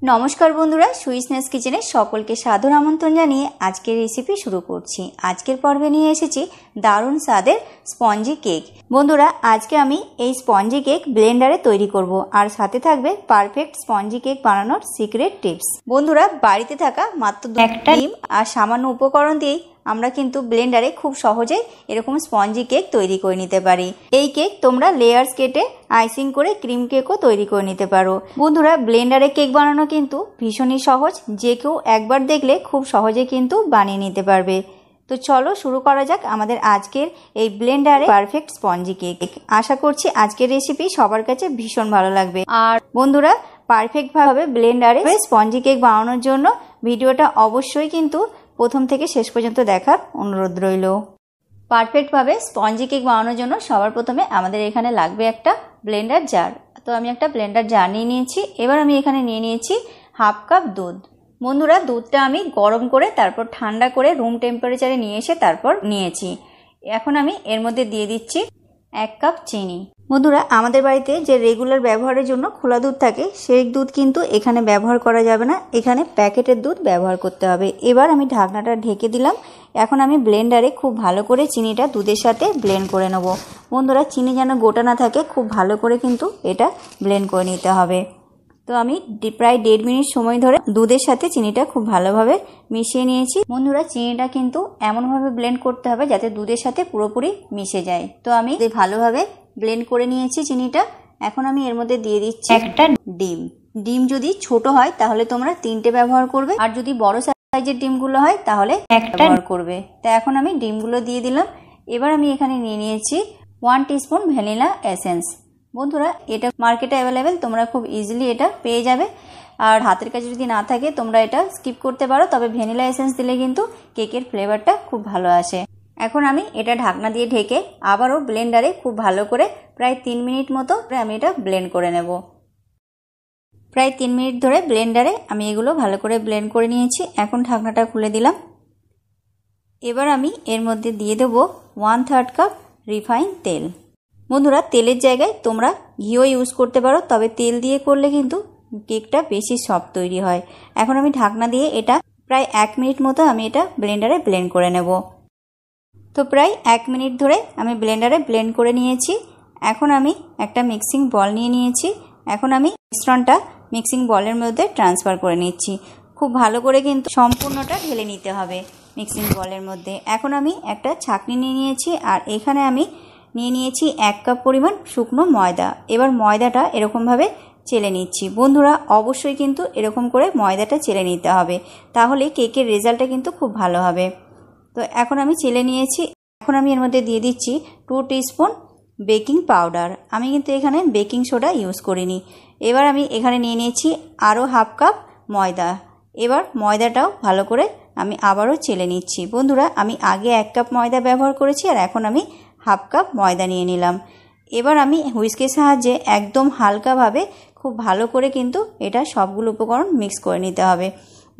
নমস্কার বন্ধুরা, সুইসনেস কিচেনে সকলকে সাদর আমন্ত্রণ জানিয়ে আজকের রেসিপি শুরু করছি। আজকের পর্বে নিয়ে এসেছি দারুণ স্বাদের স্পঞ্জি কেক। বন্ধুরা, আজকে আমি এই স্পঞ্জি কেক ব্লেন্ডারে তৈরি করব, আর সাথে থাকবে পারফেক্ট স্পঞ্জি কেক বানানোর সিক্রেট টিপস। বন্ধুরা, বাড়িতে থাকা মাত্র একটা ডিম আর সামান্য উপকরণ দিয়েই আমরা কিন্তু ব্লেন্ডারে খুব সহজেই এরকম স্পঞ্জি কেক তৈরি করে নিতে পারি। এই কেক তোমরা লেয়ার্স কেটে আইসিং করে ক্রিম কেকও তৈরি করে নিতে পারো। বন্ধুরা, ব্লেন্ডারে কেক বানানো কিন্তু ভীষণই সহজ, যে কেউ একবার দেখলে খুব সহজে কিন্তু বানিয়ে নিতে পারবে। তো চলো শুরু করা যাক আমাদের আজকের এই ব্লেন্ডারে পারফেক্ট স্পঞ্জি কেক। আশা করছি আজকের রেসিপি সবার কাছে ভীষণ ভালো লাগবে। আর বন্ধুরা, পারফেক্ট ভাবে ব্লেন্ডারে স্পঞ্জি কেক বানানোর জন্য ভিডিওটা অবশ্যই কিন্তু প্রথম থেকে শেষ পর্যন্ত দেখার অনুরোধ রইল। পারফেক্টভাবে স্পঞ্জি কেক বানানোর জন্য সবার প্রথমে আমাদের এখানে লাগবে একটা ব্লেন্ডার জার। তো আমি একটা ব্লেন্ডার জার নিয়ে নিয়েছি। এবার আমি এখানে নিয়ে নিয়েছি হাফ কাপ দুধ। বন্ধুরা, দুধটা আমি গরম করে তারপর ঠান্ডা করে রুম টেম্পারেচারে নিয়ে এসে তারপর নিয়েছি। এখন আমি এর মধ্যে দিয়ে দিচ্ছি 1 কাপ চিনি। বন্ধুরা, আমাদের বাড়িতে যে রেগুলার ব্যবহারের জন্য খোলা দুধ থাকে সেই দুধ কিন্তু এখানে ব্যবহার করা যাবে না, এখানে প্যাকেটের দুধ ব্যবহার করতে হবে। এবার আমি ঢাকনাটা ঢেকে দিলাম। এখন আমি ব্লেন্ডারে খুব ভালো করে চিনিটা দুধের সাথে ব্লেন্ড করে নেব। বন্ধুরা, চিনি যেন গোটা না থাকে, খুব ভালো করে কিন্তু এটা ব্লেন্ড করে নিতে হবে। তো আমি প্রায় 1.5 মিনিট সময় ধরে দুধের সাথে চিনিটা খুব ভালোভাবে মিশিয়ে নিয়েছি। বন্ধুরা, চিনিটা কিন্তু এমনভাবে ব্লেন্ড করতে হবে যাতে দুধের সাথে পুরোপুরি মিশে যায়। তো আমি ভালোভাবে ব্লেন্ড করে নিয়েছি চিনিটা। এখন আমি এর মধ্যে দিয়ে দিচ্ছি একটা ডিম। ডিম যদি ছোট হয় তাহলে তোমরা 3টে ব্যবহার করবে, আর যদি বড় সাইজের ডিমগুলো হয় তাহলে একটা ব্যবহার করবে। তো এখন আমি ডিমগুলো দিয়ে দিলাম। এবার আমি এখানে নিয়ে নিয়েছি 1 টিস্পুন ভ্যানিলা এসেন্স। বন্ধুরা, এটা মার্কেটে অ্যাভেলেবেল, তোমরা খুব ইজিলি এটা পেয়ে যাবে। আর হাতের কাছে যদি না থাকে তোমরা এটা স্কিপ করতে পারো, তবে ভ্যানিলা এসেন্স দিলে কিন্তু কেকের ফ্লেভারটা খুব ভালো আসে। এখন আমি এটা ঢাকনা দিয়ে ঢেকে আবারও ব্লেন্ডারে খুব ভালো করে প্রায় 3 মিনিট মতো আমি এটা ব্লেন্ড করে নেব। প্রায় 3 মিনিট ধরে ব্লেন্ডারে আমি এগুলো ভালো করে ব্লেন্ড করে নিয়েছি। এখন ঢাকনাটা খুলে দিলাম। এবার আমি এর মধ্যে দিয়ে দেবো 1/3 কাপ রিফাইন তেল। বন্ধুরা, তেলের জায়গায় তোমরা ঘিও ইউজ করতে পারো, তবে তেল দিয়ে করলে কিন্তু কেকটা বেশি সফট তৈরি হয়। এখন আমি ঢাকনা দিয়ে এটা প্রায় 1 মিনিট মতো আমি এটা ব্লেন্ডারে ব্লেন্ড করে নেব। তো প্রায় 1 মিনিট ধরে আমি ব্লেন্ডারে ব্লেন্ড করে নিয়েছি। এখন আমি একটা মিক্সিং বল নিয়ে নিয়েছি। এখন আমি মিশ্রণটা মিক্সিং বলের মধ্যে ট্রান্সফার করে নিচ্ছি। খুব ভালো করে কিন্তু সম্পূর্ণটা ঢেলে নিতে হবে মিক্সিং বলের মধ্যে। এখন আমি একটা ছাঁকনি নিয়ে নিয়েছি, আর এখানে আমি নিয়ে নিয়েছি 1 কাপ পরিমাণ শুকনো ময়দা। এবার ময়দাটা এরকমভাবে চেলে নিচ্ছি। বন্ধুরা, অবশ্যই কিন্তু এরকম করে ময়দাটা চেলে নিতে হবে, তাহলে কেকের রেজাল্টটা কিন্তু খুব ভালো হবে। তো এখন আমি চেলে নিয়েছি। এখন আমি এর মধ্যে দিয়ে দিচ্ছি 2 টিস্পুন বেকিং পাউডার। আমি কিন্তু এখানে বেকিং সোডা ইউজ করিনি। এবার আমি এখানে নিয়ে নিয়েছি আরও হাফ কাপ ময়দা। এবার ময়দাটাও ভালো করে আমি আবারও চেলে নিচ্ছি। বন্ধুরা, আমি আগে 1 কাপ ময়দা ব্যবহার করেছি, আর এখন আমি হাফ কাপ ময়দা নিয়ে নিলাম। এবার আমি হুইস্কের সাহায্যে একদম হালকাভাবে খুব ভালো করে কিন্তু এটা সবগুলো উপকরণ মিক্স করে নিতে হবে।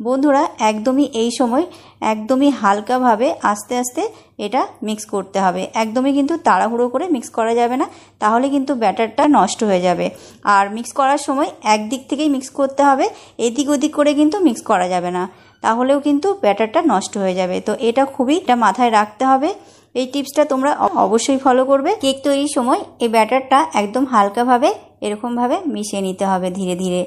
বন্ধুরা, একদমই এই সময় একদমই হালকাভাবে আস্তে আস্তে এটা মিক্স করতে হবে। একদমই কিন্তু তাড়াহুড়ো করে মিক্স করা যাবে না, তাহলে কিন্তু ব্যাটারটা নষ্ট হয়ে যাবে। আর মিক্স করার সময় একদিক থেকেই মিক্স করতে হবে, এদিক ওদিক করে কিন্তু মিক্স করা যাবে না, তাহলেও কিন্তু ব্যাটারটা নষ্ট হয়ে যাবে। তো এটা মাথায় রাখতে হবে। এই টিপসটা তোমরা অবশ্যই ফলো করবে। কেক তৈরির সময় এই ব্যাটারটা একদম হালকাভাবে এরকমভাবে মিশিয়ে নিতে হবে ধীরে ধীরে।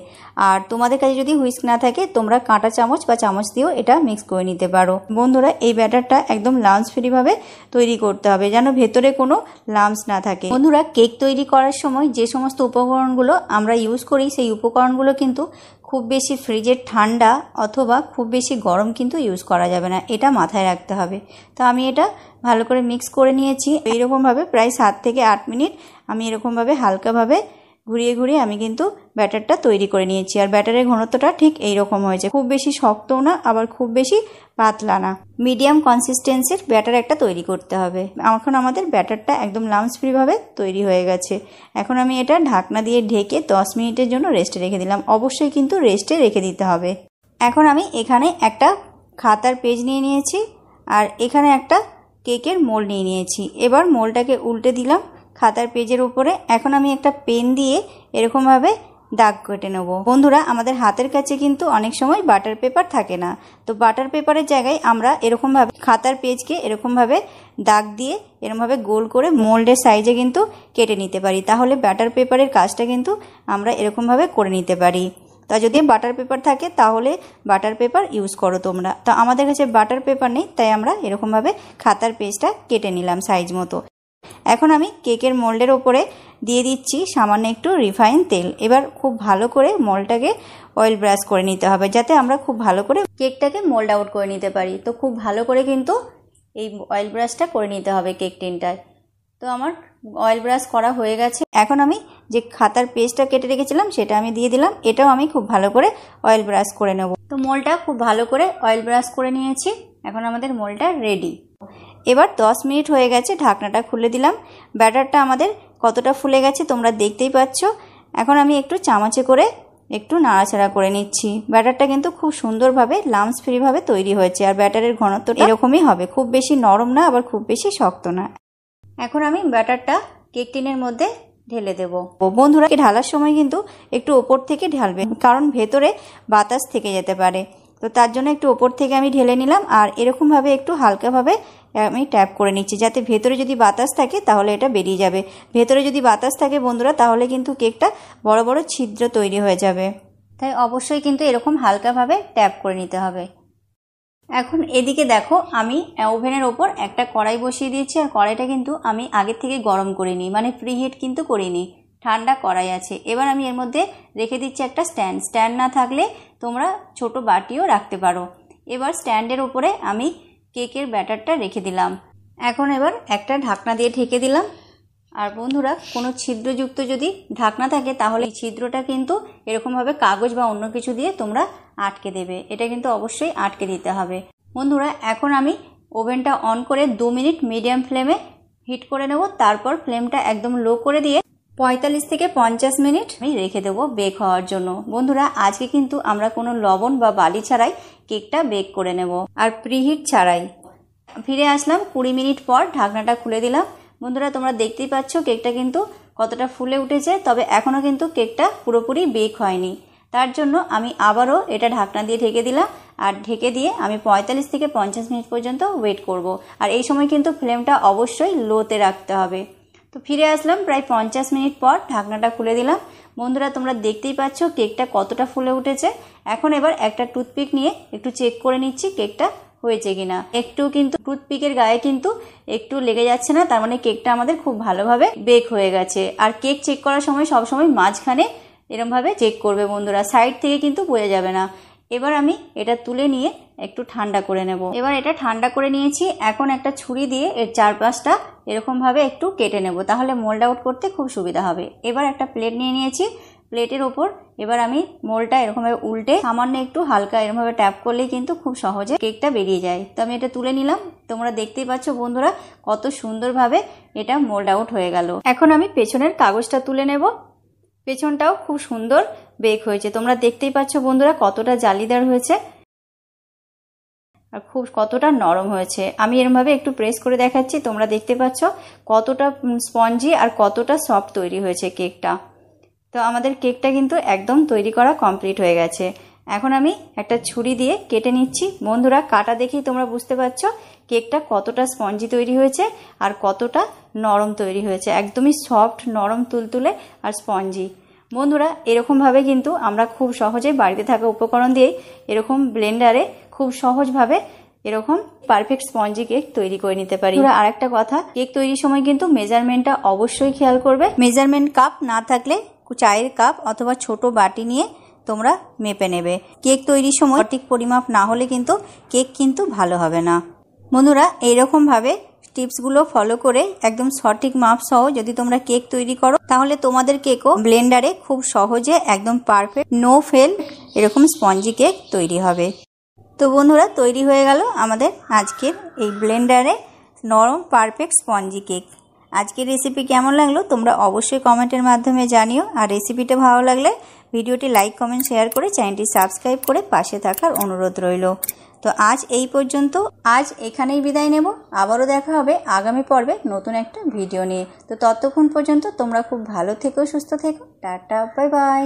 আর তোমাদের কাছে যদি হুইস্ক না থাকে তোমরা কাঁটা চামচ বা চামচ দিয়েও এটা মিক্স করে নিতে পারো। বন্ধুরা, এই ব্যাটারটা একদম লাম্পস ফ্রিভাবে তৈরি করতে হবে, যেন ভেতরে কোনো লাম্পস না থাকে। বন্ধুরা, কেক তৈরি করার সময় যে সমস্ত উপকরণগুলো আমরা ইউজ করি সেই উপকরণগুলো কিন্তু খুব বেশি ফ্রিজের ঠান্ডা অথবা খুব বেশি গরম কিন্তু ইউজ করা যাবে না, এটা মাথায় রাখতে হবে। তো আমি এটা ভালো করে মিক্স করে নিয়েছি। এইরকমভাবে প্রায় 7 থেকে 8 মিনিট আমি এরকমভাবে হালকাভাবে ঘুরিয়ে ঘুরিয়ে আমি কিন্তু ব্যাটারটা তৈরি করে নিয়েছি। আর ব্যাটারের ঘনত্বটা ঠিক এইরকম হয়েছে, খুব বেশি শক্তও না আবার খুব বেশি পাতলা না, মিডিয়াম কনসিস্টেন্সির ব্যাটার একটা তৈরি করতে হবে। এখন আমাদের ব্যাটারটা একদম লাম্পস ফ্রিভাবে তৈরি হয়ে গেছে। এখন আমি এটা ঢাকনা দিয়ে ঢেকে 10 মিনিটের জন্য রেস্টে রেখে দিলাম। অবশ্যই কিন্তু রেস্টে রেখে দিতে হবে। এখন আমি এখানে একটা খাতার পেজ নিয়ে নিয়েছি, আর এখানে একটা কেকের মোল্ড নিয়ে নিয়েছি। এবার মোল্ডটাকে উল্টে দিলাম খাতার পেজের উপরে। এখন আমি একটা পেন দিয়ে এরকমভাবে দাগ কেটে নেব। বন্ধুরা আমাদের হাতের কাছে কিন্তু অনেক সময় বাটার পেপার থাকে না, তো বাটার পেপারের জায়গায় আমরা এরকমভাবে খাতার পেজকে এরকমভাবে দাগ দিয়ে এরকমভাবে গোল করে মোল্ডের সাইজে কিন্তু কেটে নিতে পারি। তাহলে বাটার পেপারের কাজটা কিন্তু আমরা এরকমভাবে করে নিতে পারি। তা যদি বাটার পেপার থাকে তাহলে বাটার পেপার ইউজ করো তোমরা। তো আমাদের কাছে বাটার পেপার নেই, তাই আমরা এরকমভাবে খাতার পেজটা কেটে নিলাম সাইজ মতো। এখন আমি কেকের মোল্ডের ওপরে দিয়ে দিচ্ছি সামান্য একটু রিফাইন তেল। এবার খুব ভালো করে মোল্ডটাকে অয়েল ব্রাশ করে নিতে হবে, যাতে আমরা খুব ভালো করে কেকটাকে মোল্ড আউট করে নিতে পারি। তো খুব ভালো করে কিন্তু এই অয়েল ব্রাশটা করে নিতে হবে কেক টিনটায়। তো আমার অয়েল ব্রাশ করা হয়ে গেছে। এখন আমি যে খাতার পেজটা কেটে রেখেছিলাম সেটা আমি দিয়ে দিলাম। এটাও আমি খুব ভালো করে অয়েল ব্রাশ করে নেব। তো মোল্ডটা খুব ভালো করে অয়েল ব্রাশ করে নিয়েছি। এখন আমাদের মোল্ডটা রেডি। এবার 10 মিনিট হয়ে গেছে, ঢাকনাটা খুলে দিলাম। ব্যাটারটা আমাদের কতটা ফুলে গেছে তোমরা দেখতেই পাচ্ছ। এখন আমি একটু চামচে করে একটু নাড়াচাড়া করে নিচ্ছি। ব্যাটারটা কিন্তু খুব সুন্দরভাবে লাম্পস ফ্রিভাবে তৈরি হয়েছে, আর ব্যাটারের ঘনত্বটা এরকমই হবে, খুব বেশি নরম না আবার খুব বেশি শক্ত না। এখন আমি ব্যাটারটা কেক টিনের মধ্যে ঢেলে দেব। বন্ধুরা ঢালার সময় কিন্তু একটু ওপর থেকে ঢালবে, কারণ ভেতরে বাতাস থেকে যেতে পারে। তো তার জন্য একটু ওপর থেকে আমি ঢেলে নিলাম, আর এরকমভাবে একটু হালকাভাবে আমি ট্যাপ করে নিচ্ছি, যাতে ভেতরে যদি বাতাস থাকে তাহলে এটা বেরিয়ে যাবে। ভেতরে যদি বাতাস থাকে বন্ধুরা তাহলে কিন্তু কেকটা বড় বড় ছিদ্র তৈরি হয়ে যাবে। তাই অবশ্যই কিন্তু এরকম হালকাভাবে ট্যাপ করে নিতে হবে। এখন এদিকে দেখো আমি ওভেনের ওপর একটা কড়াই বসিয়ে দিয়েছি, আর কড়াইটা কিন্তু আমি আগে থেকে গরম করিনি, মানে প্রিহিট কিন্তু করিনি, ঠান্ডা কড়াই আছে। এবার আমি এর মধ্যে রেখে দিচ্ছি একটা স্ট্যান্ড না থাকলে তোমরা ছোট বাটিও রাখতে পারো। এবার স্ট্যান্ডের উপরে আমি কেকের ব্যাটারটা রেখে দিলাম। এখন এবার একটা ঢাকনা দিয়ে ঢেকে দিলাম। আর বন্ধুরা কোনো ছিদ্রযুক্ত যদি ঢাকনা থাকে তাহলে এই ছিদ্রটা কিন্তু এরকমভাবে কাগজ বা অন্য কিছু দিয়ে তোমরা আটকে দেবে। এটা কিন্তু অবশ্যই আটকে দিতে হবে। বন্ধুরা এখন আমি ওভেনটা অন করে 2 মিনিট মিডিয়াম ফ্লেমে হিট করে নেব। তারপর ফ্লেমটা একদম লো করে দিয়ে 45 থেকে 50 মিনিট আমি রেখে দেবো বেক হওয়ার জন্য। বন্ধুরা আজকে কিন্তু আমরা কোনো লবণ বা বালি ছাড়াই কেকটা বেক করে নেব, আর প্রিহিট ছাড়াই। ফিরে আসলাম 20 মিনিট পর, ঢাকনাটা খুলে দিলাম। বন্ধুরা তোমরা দেখতেই পাচ্ছ কেকটা কিন্তু কতটা ফুলে উঠেছে, তবে এখনও কিন্তু কেকটা পুরোপুরি বেক হয়নি। তার জন্য আমি আবারও এটা ঢাকনা দিয়ে ঢেকে দিলাম, আর ঢেকে দিয়ে আমি 45 থেকে 50 মিনিট পর্যন্ত ওয়েট করব। আর এই সময় কিন্তু ফ্লেমটা অবশ্যই লোতে রাখতে হবে। তো ফিরে আসলাম প্রায় 50 মিনিট পর, ঢাকনাটা খুলে দিলাম। বন্ধুরা তোমরা দেখতেই পাচ্ছ কেকটা কতটা ফুলে উঠেছে। এখন এবার একটা টুথপিক নিয়ে একটু চেক করে নিচ্ছি কেকটা হয়েছে কিনা। একটু কিন্তু টুথপিকের গায়ে কিন্তু একটু লেগে যাচ্ছে না, তার মানে কেকটা আমাদের খুব ভালোভাবে বেক হয়ে গেছে। আর কেক চেক করার সময় সবসময় মাঝখানে এরমভাবে চেক করবে বন্ধুরা, সাইড থেকে কিন্তু বোঝা যাবে না। এবার আমি এটা তুলে নিয়ে একটু ঠান্ডা করে নেব। এবার এটা ঠান্ডা করে নিয়েছি। এখন একটা ছুরি দিয়ে এর চারপাশটা এরকমভাবে একটু কেটে নেব, তাহলে মোল্ড আউট করতে খুব সুবিধা হবে। এবার একটা প্লেট নিয়ে নিয়েছি, প্লেটের ওপর এবার আমি মোল্ডটা এরকমভাবে উল্টে সামান্য একটু হালকা এরকমভাবে ট্যাপ করলেই কিন্তু খুব সহজে কেকটা বেরিয়ে যায়। তো আমি এটা তুলে নিলাম। তোমরা দেখতেই পাচ্ছ বন্ধুরা কত সুন্দরভাবে এটা মোল্ড আউট হয়ে গেল। এখন আমি পেছনের কাগজটা তুলে নেব। পেছনটাও খুব সুন্দর বেক হয়েছে, তোমরা দেখতেই পাচ্ছ বন্ধুরা কতটা জালিদার হয়েছে আর কতটা নরম হয়েছে। আমি এরমভাবে একটু প্রেস করে দেখাচ্ছি, তোমরা দেখতে পাচ্ছ কতটা স্পঞ্জি আর কতটা সফট তৈরি হয়েছে কেকটা। তো আমাদের কেকটা কিন্তু একদম তৈরি করা কমপ্লিট হয়ে গেছে। এখন আমি একটা ছুরি দিয়ে কেটে নিচ্ছি। বন্ধুরা কাটা দেখেই তোমরা বুঝতে পারছো কেকটা কতটা স্পঞ্জি তৈরি হয়েছে আর কতটা নরম তৈরি হয়েছে, একদমই সফট নরম তুলতুলে আর স্পঞ্জি। বন্ধুরা এরকমভাবে কিন্তু আমরা খুব সহজে বাড়িতে থাকা উপকরণ দিয়ে এরকম ব্লেন্ডারে খুব সহজভাবে এরকম পারফেক্ট স্পঞ্জি কেক তৈরি করে নিতে পারি। আর একটা কথা, কেক তৈরির সময় কিন্তু মেজারমেন্টটা অবশ্যই খেয়াল করবে। মেজারমেন্ট কাপ না থাকলে চায়ের কাপ অথবা ছোট বাটি নিয়ে তোমরা মেপে নেবে। কেক তৈরির সময় সঠিক পরিমাপ না হলে কিন্তু কেক কিন্তু ভালো হবে না। বন্ধুরা এইরকমভাবে টিপসগুলো ফলো করে একদম সঠিক মাপ সহ যদি তোমরা কেক তৈরি করো তাহলে তোমাদের কেকও ব্লেন্ডারে খুব সহজে একদম পারফেক্ট নো ফেল এরকম স্পঞ্জি কেক তৈরি হবে। তো বন্ধুরা তৈরি হয়ে গেল আমাদের আজকের এই ব্লেন্ডারে নরম পারফেক্ট স্পঞ্জি কেক। আজকের রেসিপি কেমন লাগলো তোমরা অবশ্যই কমেন্টের মাধ্যমে জানিও। আর রেসিপিটা ভালো লাগলে ভিডিওটি লাইক কমেন্ট শেয়ার করে চ্যানেলটি সাবস্ক্রাইব করে পাশে থাকার অনুরোধ রইল। তো আজ এই পর্যন্ত, আজ এখানেই বিদায় নেব। আবারও দেখা হবে আগামী পর্বে নতুন একটা ভিডিও নিয়ে। তো ততক্ষণ পর্যন্ত তোমরা খুব ভালো থেকো, সুস্থ থেকো। Tata, bye bye.